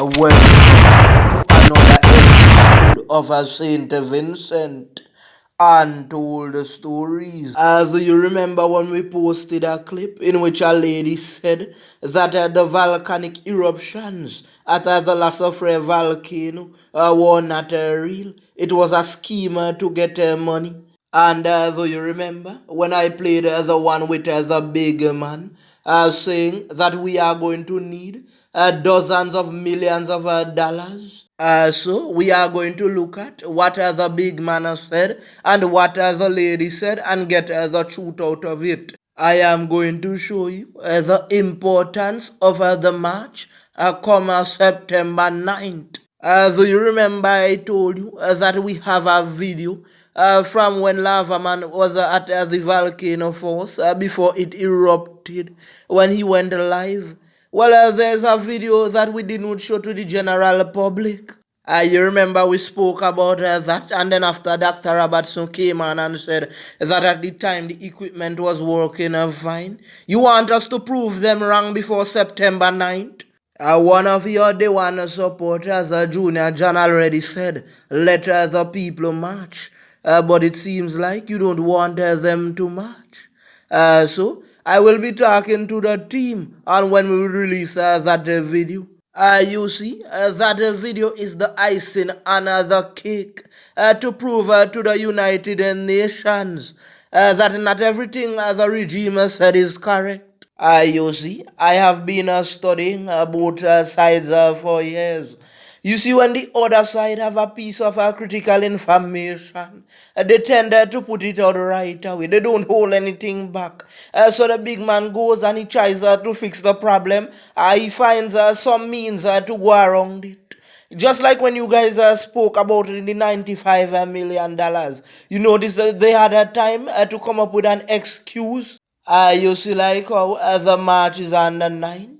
Welcome to another episode of Saint Vincent Untold Stories. As you remember when we posted a clip in which a lady said that the volcanic eruptions at the Lasafre volcano were not real. It was a scheme to get money. And though you remember when I played the one with the big man, saying that we are going to need dozens of millions of dollars. So we are going to look at what the big man said and what the lady said and get the truth out of it. I am going to show you the importance of the march come September 9th. Do you remember I told you that we have a video from when Lava Man was at the volcano force before it erupted when he went live? Well, there's a video that we did not show to the general public. You remember we spoke about that, and then after Dr. Robertson came on and said that at the time the equipment was working fine. You want us to prove them wrong before September 9th? One of your Day One supporters, Junior John, already said, let the people march. But it seems like you don't want them to march. So I will be talking to the team on when we will release that video. You see, that video is the icing on the cake to prove to the United Nations that not everything the regime said is correct. You see, I have been studying both sides for years. You see, when the other side have a piece of critical information, they tend to put it out right away. They don't hold anything back. So the big man goes and he tries to fix the problem. He finds some means to go around it. Just like when you guys spoke about it in the $95 million. You notice that they had a time to come up with an excuse. You see like how the march is on the 9th.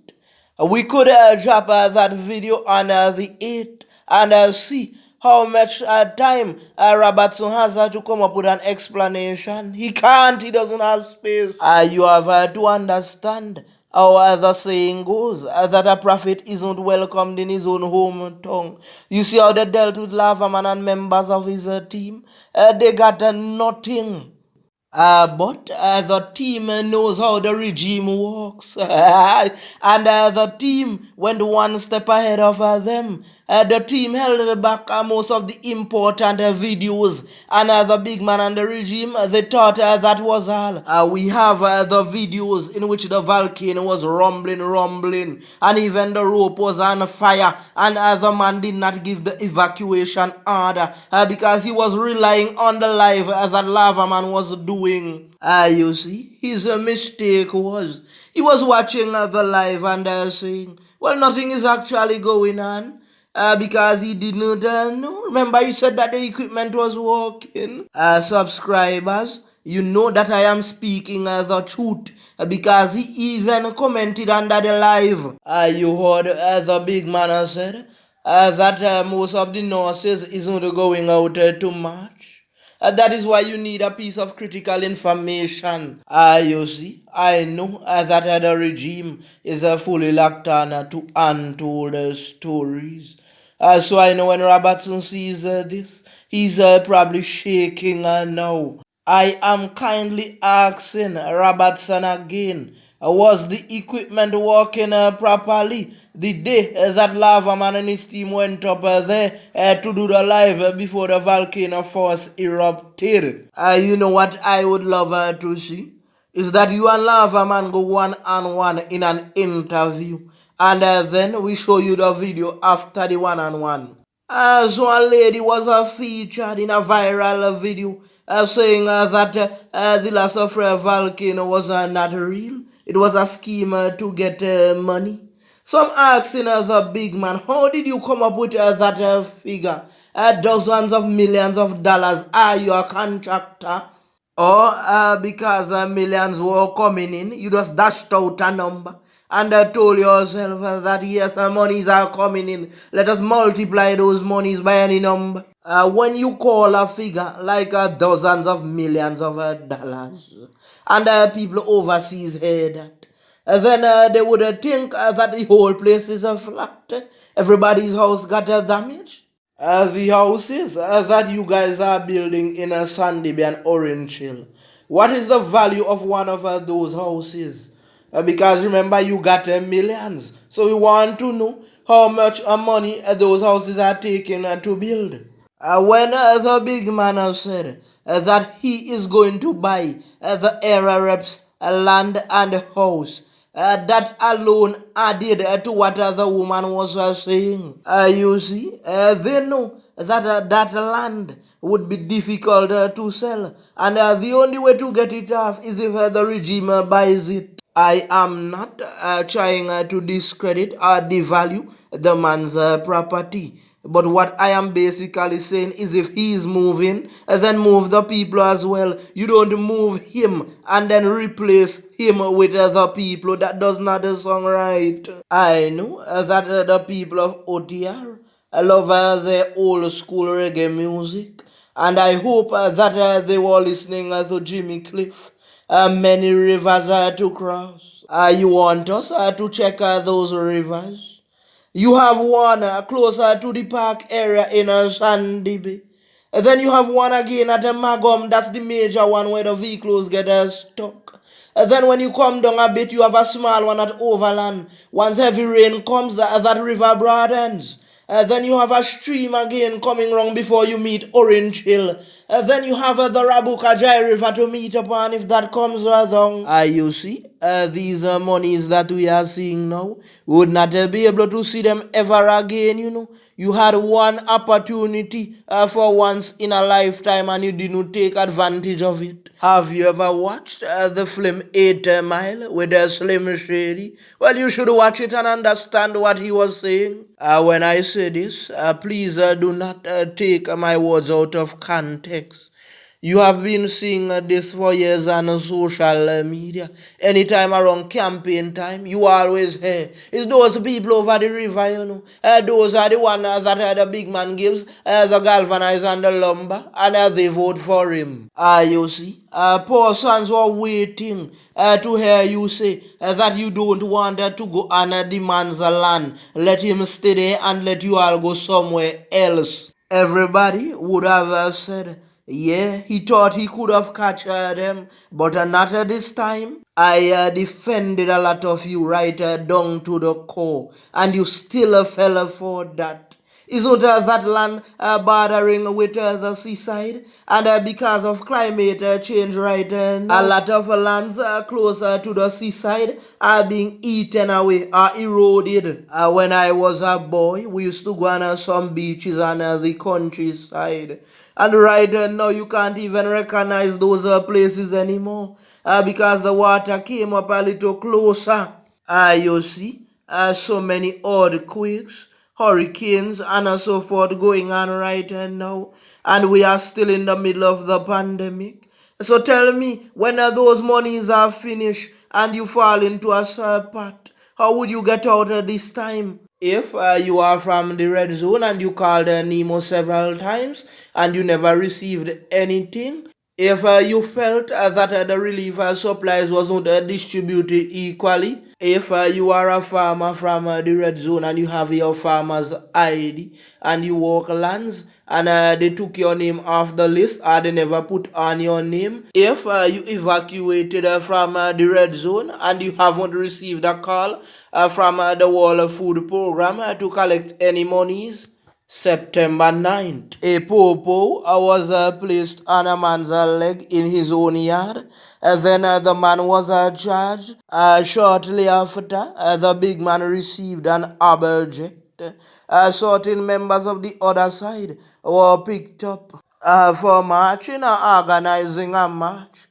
We could drop that video on the 8th and see how much time Robertson has to come up with an explanation. He can't, he doesn't have space. You have to understand how the saying goes that a prophet isn't welcomed in his own hometown. You see how they dealt with Lavaman and members of his team? They got nothing. But the team knows how the regime works. And the team went one step ahead of them. The team held back most of the important videos. And the big man and the regime, they thought that was all. We have the videos in which the volcano was rumbling. And even the rope was on fire. And the man did not give the evacuation order because he was relying on the live that Lava Man was doing. You see, his mistake was he was watching the live and saying, well, nothing is actually going on because he did not know. Remember, he said that the equipment was working. Subscribers, you know that I am speaking the truth because he even commented under the live. You heard the big man said that most of the nurses isn't going out to march. That is why you need a piece of critical information. You see, I know that the regime is fully locked on to untold stories. So I know when Robertson sees this, he's probably shaking now. I am kindly asking Robertson again, was the equipment working properly the day that Lava Man and his team went up there to do the live before the volcano force erupted? You know what I would love to see? Is that you and Lava Man go one-on-one in an interview and then we show you the video after the one-on-one. So a lady was featured in a viral video saying that the Lasafre volcano was not real. It was a scheme to get money. So I'm asking the big man, how did you come up with that figure? Dozens of millions of dollars. Are you a contractor? Or because millions were coming in, you just dashed out a number and told yourself that yes, monies are coming in. Let us multiply those monies by any number. When you call a figure like dozens of millions of dollars and people overseas hear that, Then they would think that the whole place is a flat. Everybody's house got damaged. The houses that you guys are building in a Sandy Bay and Orange Hill. What is the value of one of those houses? Because remember, you got millions. So we want to know how much money those houses are taking to build. When the big man has said that he is going to buy the area reps land and house, that alone added to what the woman was saying. You see, they know that that land would be difficult to sell, and the only way to get it off is if the regime buys it. I am not trying to discredit or devalue the man's property. But what I am basically saying is if he is moving, then move the people as well. You don't move him and then replace him with other people. That does not sound right. I know that the people of OTR love their old school reggae music. And I hope that they were listening to Jimmy Cliff. Many rivers to cross. You want us to check those rivers? You have one closer to the park area in Sandy Bay. Then you have one again at Magum. That's the major one where the vehicles get stuck. Then when you come down a bit, you have a small one at Overland. Once heavy rain comes, that river broadens. Then you have a stream again coming wrong before you meet Orange Hill. Then you have the Rabuka Jai River to meet upon if that comes along. You see, these monies that we are seeing now, we would not be able to see them ever again, you know. You had one opportunity for once in a lifetime and you didn't take advantage of it. Have you ever watched the film 8 Mile with Slim Shady? Well, you should watch it and understand what he was saying. When I say this, please do not take my words out of context. You have been seeing this for years on social media. Anytime around campaign time, you always hear, it's those people over the river, you know. Those are the ones that the big man gives the galvanize and the lumber, and they vote for him. You see, poor sons were waiting to hear you say that you don't want to go on the man's land. Let him stay there and let you all go somewhere else. Everybody would have said, yeah, he thought he could have catch them, but not at this time. I defended a lot of you right down to the core, and you still fell for that. Isn't that land bordering with the seaside? And because of climate change right now, a lot of lands closer to the seaside are being eaten away or eroded. When I was a boy, we used to go on some beaches on the countryside. And right now, you can't even recognize those places anymore because the water came up a little closer. You see, so many earthquakes, hurricanes, and so forth going on right now. And we are still in the middle of the pandemic. So tell me, when those monies are finished and you fall into a pot, how would you get out of this time? If you are from the red zone and you called Nemo several times and you never received anything, if you felt that the relief supplies wasn't distributed equally, if you are a farmer from the red zone and you have your farmer's ID and you work lands and they took your name off the list or they never put on your name, if you evacuated from the red zone and you haven't received a call from the World Food Program to collect any monies, September 9th, a popo was placed on a man's leg in his own yard. Then the man was charged. Shortly after, the big man received an object. Certain members of the other side were picked up for marching or organizing a march.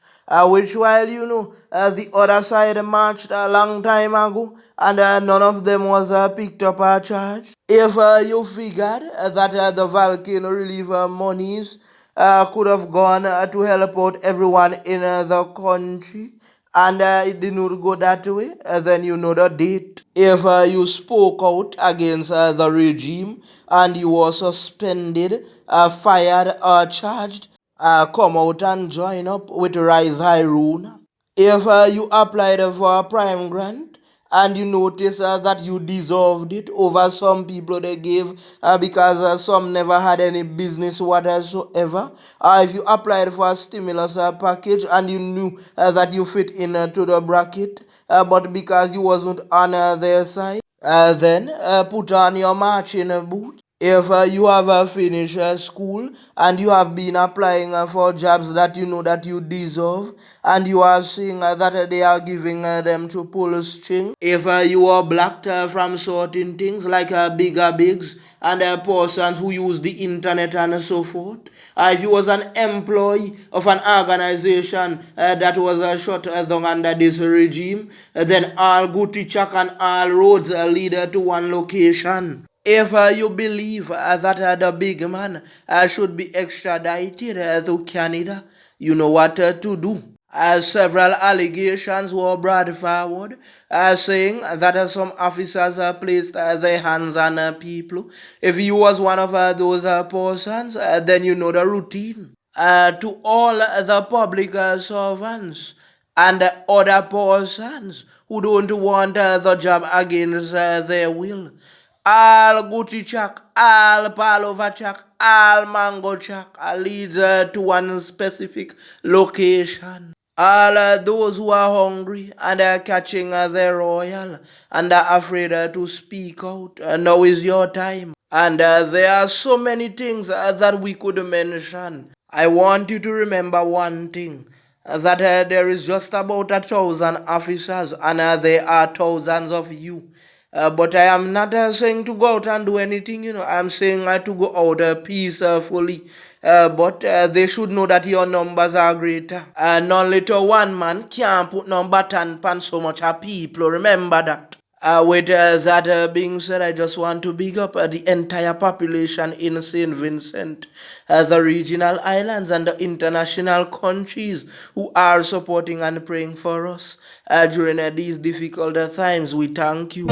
Which while you know the other side marched a long time ago and none of them was picked up or charged. If you figured that the volcano relief monies could have gone to help out everyone in the country and it did not go that way, then you know the date. If you spoke out against the regime and you were suspended, fired or charged, come out and join up with Rise Hyrule. If you applied for a prime grant and you notice that you deserved it over some people they gave because some never had any business whatsoever. If you applied for a stimulus package and you knew that you fit into the bracket, but because you wasn't on their side, then put on your marching boots. If you have finished school and you have been applying for jobs that you know that you deserve, and you are seeing that they are giving them to pull a string. If you are blocked from certain things like bigger bigs and persons who use the internet and so forth, if you was an employee of an organization that was shut down under this regime, then all good check and all roads lead to one location. If you believe that the big man should be extradited to Canada, you know what to do. Several allegations were brought forward, saying that some officers placed their hands on people. If you was one of those persons, then you know the routine. To all the public servants and other persons who don't want the job against their will. All Gucci Chak, all Palova Chak, all Mango Chak leads to one specific location. All those who are hungry and are catching their royal and are afraid to speak out, now is your time. And there are so many things that we could mention. I want you to remember one thing that there is just about 1,000 officers and there are thousands of you. But I am not saying to go out and do anything, I'm saying to go out peacefully. But they should know that your numbers are greater. None little one man can't put no button pan so much people. Remember that. With that being said, I just want to big up the entire population in St. Vincent, the regional islands, and the international countries who are supporting and praying for us during these difficult times. We thank you.